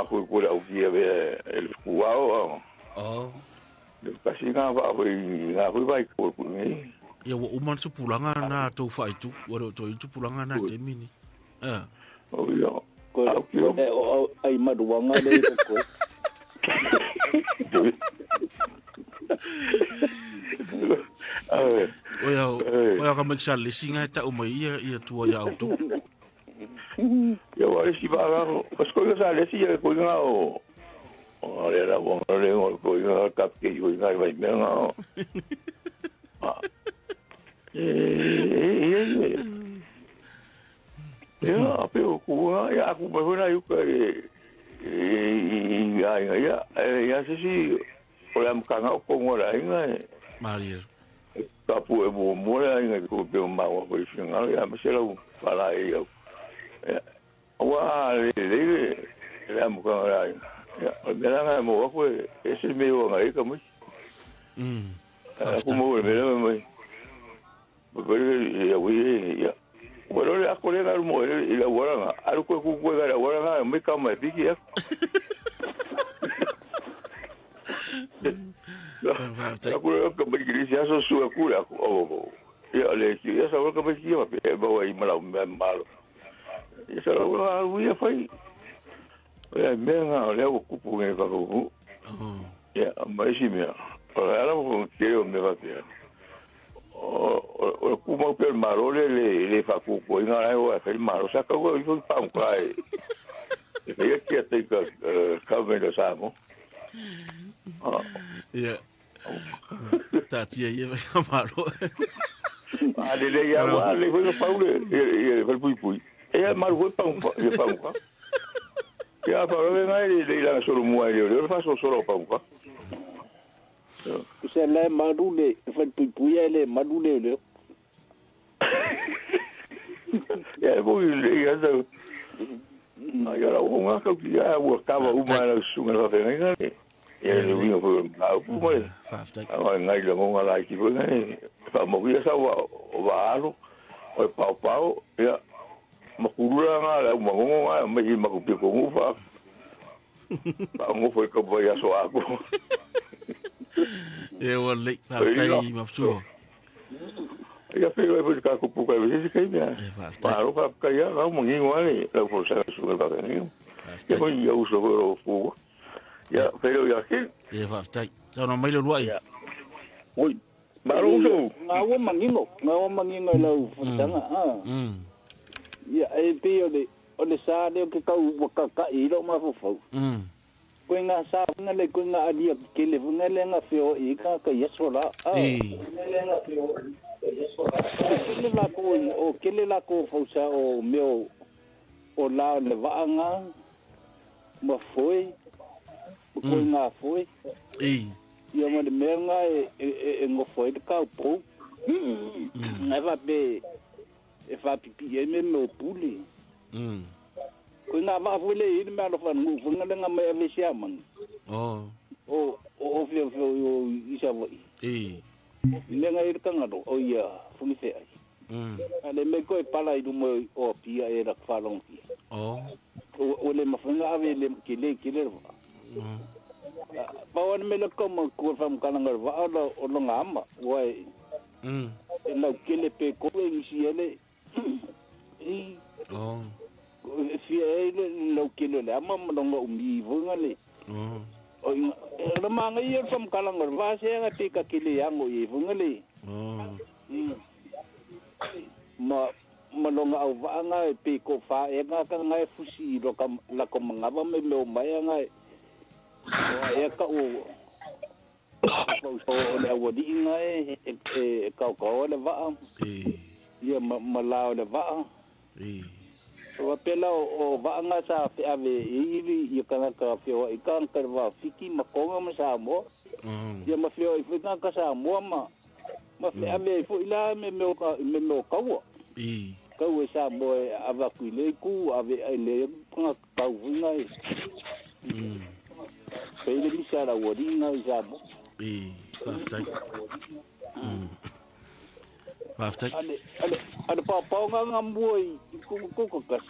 ko la o ki el kuao oh kasi nga va vai ko ni ya wa uman su pulanga na to fa itu wa to itu pulanga na temini oh ya ko ai maduanga le ko oya ka make le singa ta o mai ia tua ya auto ya wa si ba ga ko sa le si ko nga o ole la bon ole ko nga kap ke yo nga vai me nga ya pero ko ya ko ba na yu ka ya si ole am ka nga ko ngora nga Maria tapu e mo mora nga ko pe ma wa ko singa ya me se la para e wa le am ka nga ya mera nga mo ko ese me o nga ka mo como me mai porque ya ya bueno le akole nga mo ile wala nga al ko ga wala nga me ka mai bigi ya akule ka bigi ya so su akula o ya le ya sa ka bigi ya pe ba wa imala malo ya sa wa ya fai ya menga le ko kupu nge ka ko ya mai si me ala ko ke o me va te o kuma per malo le fa ku ko nga ai o fa malo sa ka ko i fa un kai e ke te ka me lo samo ya ta tia ye ka malo ale ya wa le ko pa u le fa pui e mal ko pa un pa ya para ver ngai le la solo muai le fa solo pa un se le madule fa pui le madule le ya bo ya da ya la unha ka ya wo ka wa uma la sunga la venga ya le vi ko a uma ngai la nga la ki ko ngai fa mo ya sa wa alo o pau ya makurura nga la umangonga mai makupi ko ngufa ngufo ko boya so ako wale tai mapsu ya pero e ka ko puka e se kai ya paro ka ka ya ga mo ngi wale la ko sa su ga ni ya ko ya uso ko fu ya pero ya que va tai no mai lo ruai oi maro uso ngawo mangingo la fu tanga ya e pio de o sa de ke ka ka I lo ma fo ko nga sa nga le ko nga adia ke le nga le nga fio I ka yeso la ke le la ko fo sa o meu o la le va nga ma foi ko nga foi ia mo de menga e ngo foi de ka po nga va be e fa pipi e me no puli ko nga va vole I me lo fa ngu nga le nga me ve sia man o fio isa voi lenga ir kangaro o ia funise ai ale me ko pala i dumo o pia era falong pia o le mafanga ave le kile pawan me le kom ko fam kanangar va o lo ngama wai la kile pe ko ni siele fia ele lo kile le ama mo umi vungale o ina manga ia fam kalangar va se nga tika kile yango i vungale ma longa au va nga pe ko fa e nga ka nga fusi lo kam la ko manga ba me lo mai nga e ka o le wodi nga e ka ko le va ia ma la le va o pela o va nga sa pe ave i kana ka fio i kan karva fiki makonga ma sa mo ia ma fio i fika ka sa mo ma fe ave fo ila me ka wo ka wo sa mo ava kuile ku ave ele nga ka winga pe ile di sa la wodi nga sa mo Waftek. Ada pa nga mboi ko kas.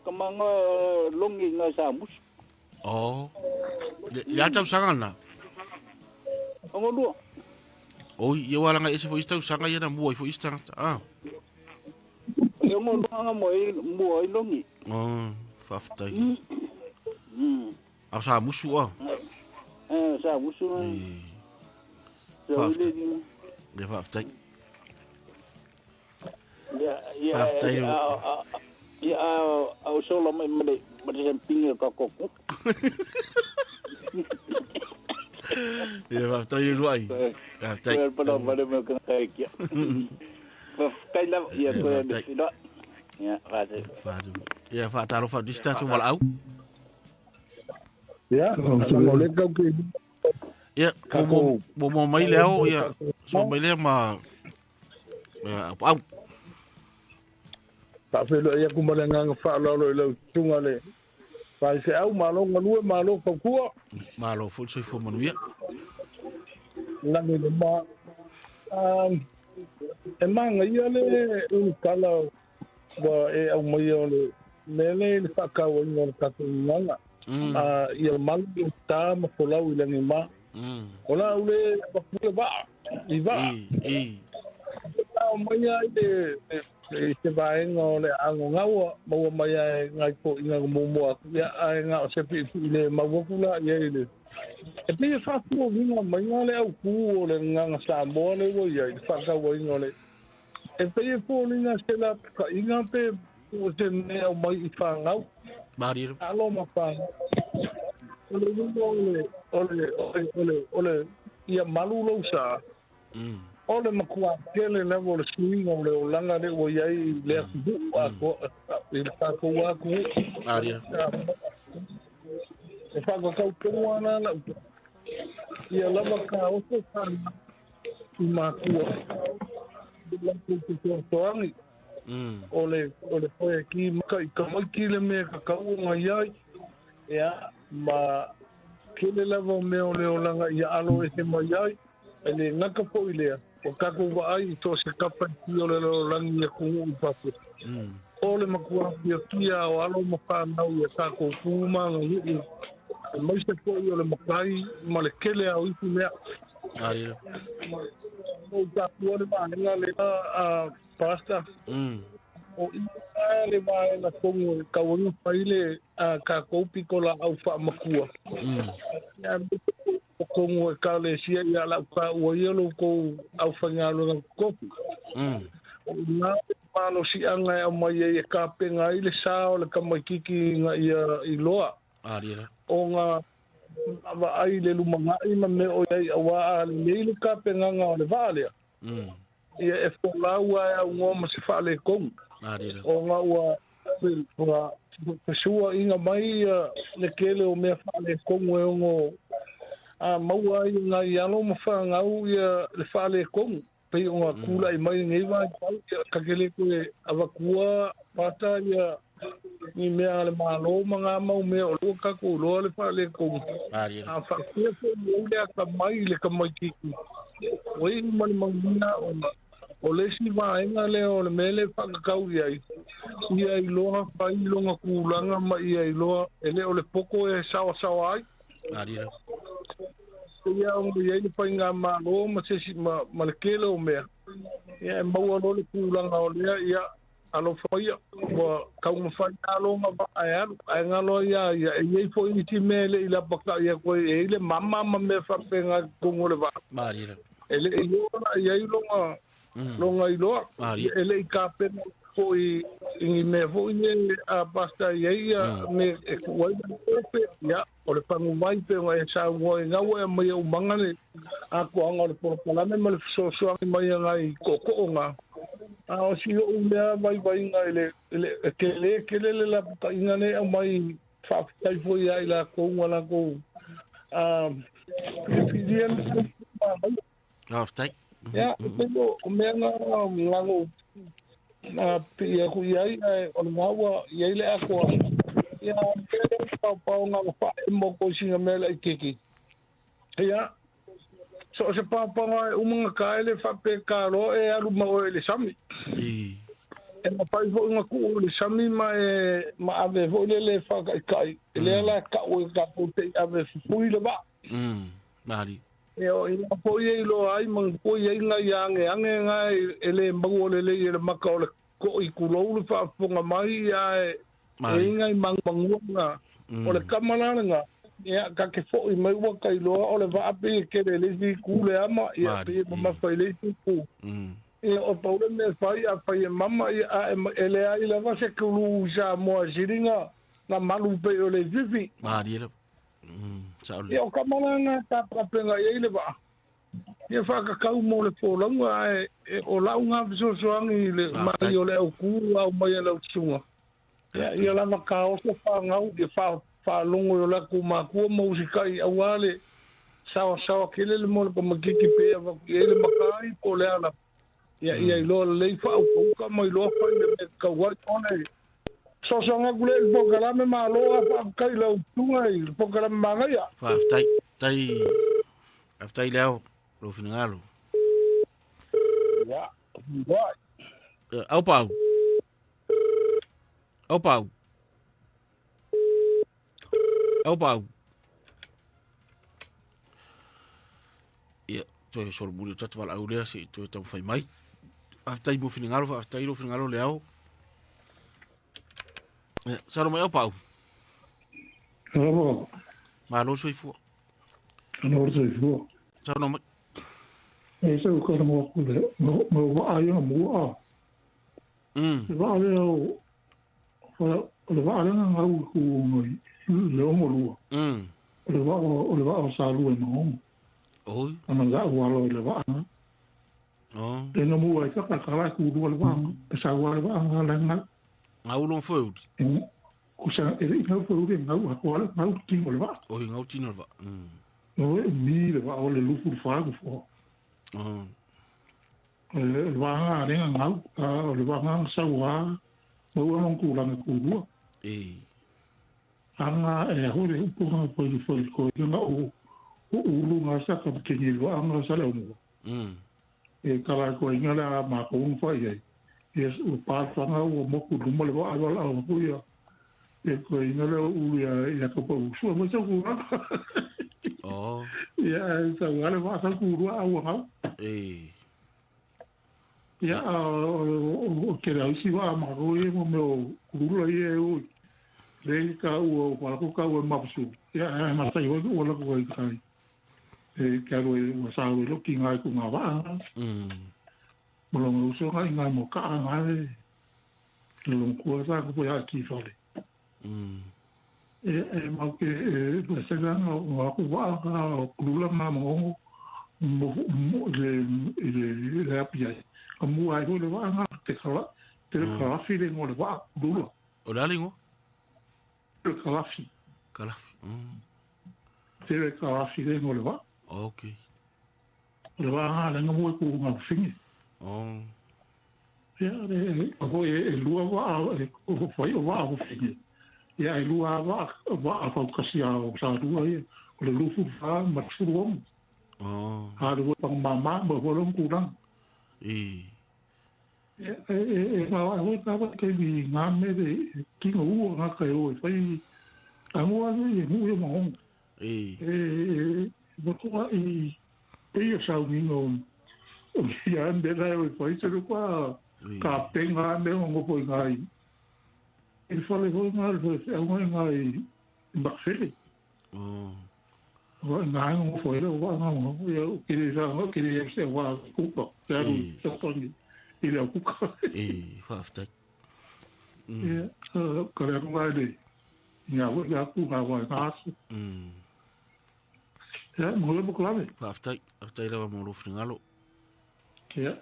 Kamanga longi nga sa mus. Ya tau sangana. Ngodo. Ye wala nga ese fo istau sanga ya na mboi fo istang. Yo mo nga mboi longi. Waftek. Au sa musu sa musu. Waftek. Ya waftek. Au solo mai sempinga ka koko. Ya tai luai. Ya tai. Pada me kan kai kia. Kai la ya ko no. Ya faz. Ya fa taro fa dista tu wal au. Ya, mo le ka ke. Ya, mo mai leo ya. So mai le ma au. Ta felo ia ku malenga nga fa lo tunga le. Pai se au malo ngalue malo ko ku. Malo fu so fu manuia. La me ma e manga ia le un kala wa e au mai ole mele fa ka wo ngol ka tunga. Ia mal ta ma fola u le ma. Ola ule ba ku ba. Iva. Mai se vai ngole ango ngawa mo mai ngai po inga mo ya nga se pi le mawukula ye le e pe fa ku vinga mai ngole au ku le nga sa mo le wo ya fa ka wo ngole e pe po linga se la ka inga pe o te ne mai fa ngau barir alo ma fa ole ia malulo sa ole makua kele level swing ole olanga le o yai le ku ako il fa ko aku aria e fa ko ko wana la ia lava ka o se fa ma ku la ku toangi ole foi aqui ka mo kile me ka nga yai ya ma kele level me ole olanga ia alo e se mo yai ele ngaka po ile o kako wa ai to se kapa ki ole lo langi ku papu ole makua kia o alo maka nau ya kako kuma ngi mai se po ole makai male kele au i me ari o ta ole ba nga le pasta o ile ba na kongo ka wonu paile ka kopi kola au fa makua ya kongo ka le sia ya la ka o yelo ko au fangalo na kopi na malo si anga o mai e ka penga ile sa o le ka mai kiki nga ia i loa arira o nga ava ai le lumanga i ma me o ia wa le ile ka penga nga o le vale ia e fo la wa ngo ma se fa le kong arira o nga wa sua inga mai le kele o me fa le kong o ngo maua i nga ialo ma fa nga u ia le fa le kong pe o kula i mai ngai wa ka kele ko ava kua pata ia ni mea le malo mga mau mea o lua kako loa le wha le kou. A whakia po mea ka mai le ka mai kiki. Wei mani mangina o le si vaenga le o le mele whakakau iai. Ia i loa whai longa kūlanga ma ia i loa ele o le poko e sawa sawa ai. Ia o iai le whai ngā malo ma sesi ma le kele o mea. Ia e maua lo le kūlanga o lea ia alo whaia. Wa kaunga whai alo ma ba ai alu. Ai ngalo ia e iei fo iti mele i la baka ia koe e ile mama ma me whapenga kongo le wa. Marira. Ele i loa iai longa i loa. Ele i ka pena fo i ingi me fo i a pasta iai me e kuai na kope. Ia o le pangu mai pe ngai sa ngoi ngawa e mai o mangane a ko anga le porpalame ma le sosoangi mai ngai koko o ngā. A o si o mea mai ngai kele le la puta ingane au mai whaafitai fo i ai la kou ngana kou. E whidian mai. Whaafitai. Ia, o mea ngango na pia ku iai o le ngawa iai le akoa. Ia, pau ngā wha e moko singa mele i kiki. Ia, so se pau ngā umanga ka ele whape ka ro e alu ma o ele sami. E ma pai fo ngā ku o le sami ma ave fo le whaka i kai. E le ala ka o e ka pote i ave fui le ba. Mari. E o ina po i lo ai mang po i ngai ange ngai ele mbango le le maka o le ko i kulou le wha fonga mai ai. E ngai mangmanguanga o le kamalanga ia ka ke fo i mai wa kai loa o le va ape ke le vi kule ama ia pe mama fai le ku e o paule me fai a fai mama ia ele ai la va se kulu ja mo jiringa na malu pe o le vivi Maria e o kamalanga ta papenga ia le va ia fa ka kau mo le polanga e o launga so soangi le mai o le o ku au mai le tsunga ia la ka o se fa ngau de fa longo la ku ma ku musika i awale sawa kele le mo ko makiki pe va ele makai ko le ala ia lo le fa o ka mai lo fa le ka wa one so nga gule po kala me ma lo fa kai lo tunga i po kala manga ia fa tai leo lo finalo ya vai au pau ia toi sol buri tatu wala aulea si toi tam fai mai aftai mo finingalo le au saro mai au pau malo soifu saro no e so ko mo ku le mo ai mo va le va ala nga ku moi le mo lu le va o sa lu no oi ana ga wa lo le va e no mo ai ka ka ku lu le va sa wa le va la nga ngau lo food ku sa e no food ngau ko le ngau ti mo le va oi ngau ti no va no mi le va o le lu fu fa ku fo le va nga le ngau le va nga sa wa mo wa ku la ku lu anga e hore upo nga foi ko nga o ulu nga sa ka kinyi lo anga sa le mo e kala ko nga la ma ko un foi e o pa nga o mo ku mo le va ala o ku ya e ko nga le u ya ko po so mo sa ku ya sa wala va sa ku ru a wa ya o ke la si va ma ro e mo ku ru e o le ka o wala ko ka o mapsu ya ma sai o wala ko kai e ka ro e sa ro lo ki ngai ku nga va mo lo so ngai ngai mo ka ngai lo ko sa ko ya ki fole e ma ke e se ga no ko va ka ku la ma mo le apia mo ai le va nga te ka fi le mo le va du o la lingo Kalafi. Tere kalafi le no le va. Okay. Le va nga mo ko nga fingi. Ya, ako lua wa o foi o wa o fini. Ya lua wa fa kasi o sa lua ya. O le lufu fa ma furuom. Oh. Ha lu pang mama mo bolong kurang. Ma o ta wa ke bi ngame de ki ngo nga ka o foi. Amo a ni mu mo. Mo ko e sa ni no. Ya ande la o foi se ko ka penga me ngo po ngai il faut le voir mal c'est au ngai bakfeli wa ngai ngo foi le wa ngo yo kiri sa ngo kiri se wa ku ko ya ru so ko ni il a ku ko fa afta ko le ngai de ya wa ya ku ga wa na su ya mo le mo klave fa afta ile wa mo lu fringalo ya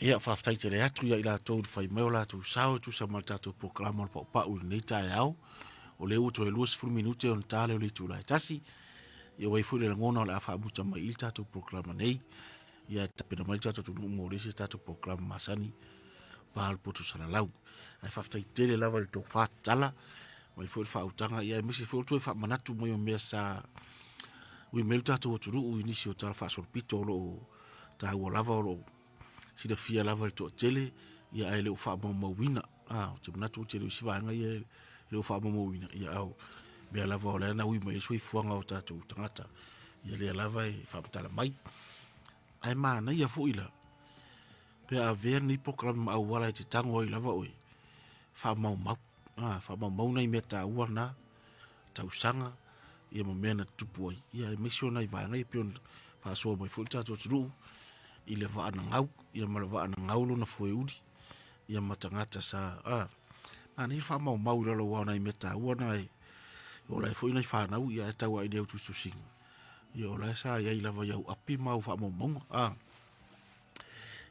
ia whaftai te rea atu ia i la tau whai meo la tau sao tu sa mal tatou proklama o pa u nei tae au o le uto e luas furu minute o ntale o le tu lai tasi ia wai furu le ngona o le awha amuta mai il tatou proklama nei ia tapena mai tatou tunu mo resi tatou proklama masani pahal potu salalau ai whaftai te le lava le tau whatala wai furu whautanga ia misi furu tu e wha manatu mai o mea sa ui melu tatou o tunu u inisi o tala wha sorpito o lo tahu o lava o lo sida fia lava to tele ia ai le ufa mo wina o te manatu tele si vanga ia le ufa mo wina ia au be lava ola na ui mai sui fuanga o tatu tangata ia le lava e fa tala mai ai mana ia fu ila pe a ver ni program au wala te tango i lava oi fa mau nei meta uana tau sanga ia mo mena tupoi ia mission ai vanga i pion fa so mai fu tatu tru i le vaa na ngau, ia ma le vaa na ngau lo na fue udi, ia matangata sa, ni wha mau lalo wau nai meta, ua nai, o lai fo inai whanau, ia e taua i leo tustu singa. Ia o lai sa, ia i lava iau api mau wha mau,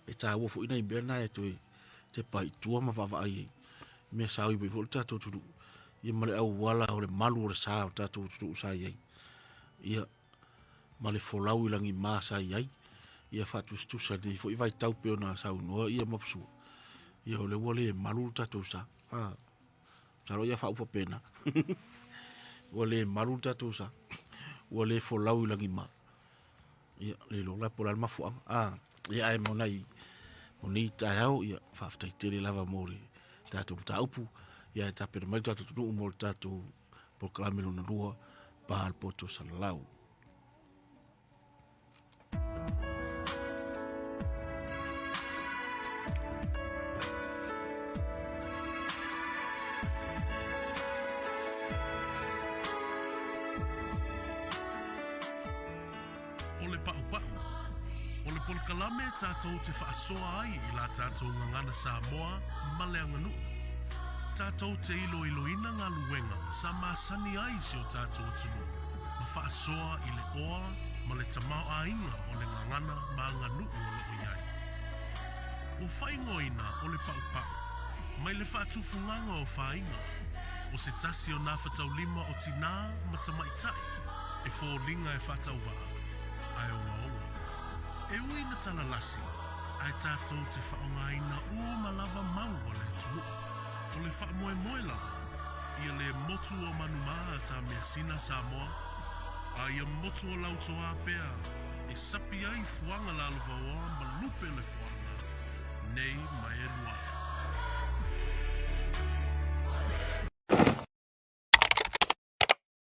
e taua fo inai mea nai, te pai tua ma vava ai, mea sa ui bai fo le tato turu, ia ma le au wala o le malu o le sa, o tato turu sa iai, ia ma le folau ilangi maa sa iai, ia fatustusa ni fo i vai tau pe ona sa unoa ia mapsu ia ole wale malu tatou sa saro ia fa upa pena wale malu tatou sa wale fo lau langi ma ia le lo la pola mafu ia ai monai moni taau ia fa ftai tele lava mori tatou taupu ia tape mai tatou tu mo tatou proclamelo na rua pa al poto salau Kalame tātou te whaasoa ai i la tātou ngangana Samoa ma le anganu. Tātou te iloina ngā luenga sa māsani ai si o tātou atunu. Ma whaasoa i le oa ma le tamau ainga o le ngangana ma anganu o loo iai. O whaingoina o le pau, mai le whaatufunganga o whainga. O se tasi o nā whatau lima o tina ma tamaitai. E fōlinga e whatau waa. Ai o ngā e ui na tala lasi, ai tātou te whaongaina ua malava mau o le tunu. O le whaamoe lava, ia le motu o manumaa ta mea sina Samoa, a ia motu o lautoa pea, e sapi ai fuanga la alva oa ma lupe le fuanga, nei mai e lua.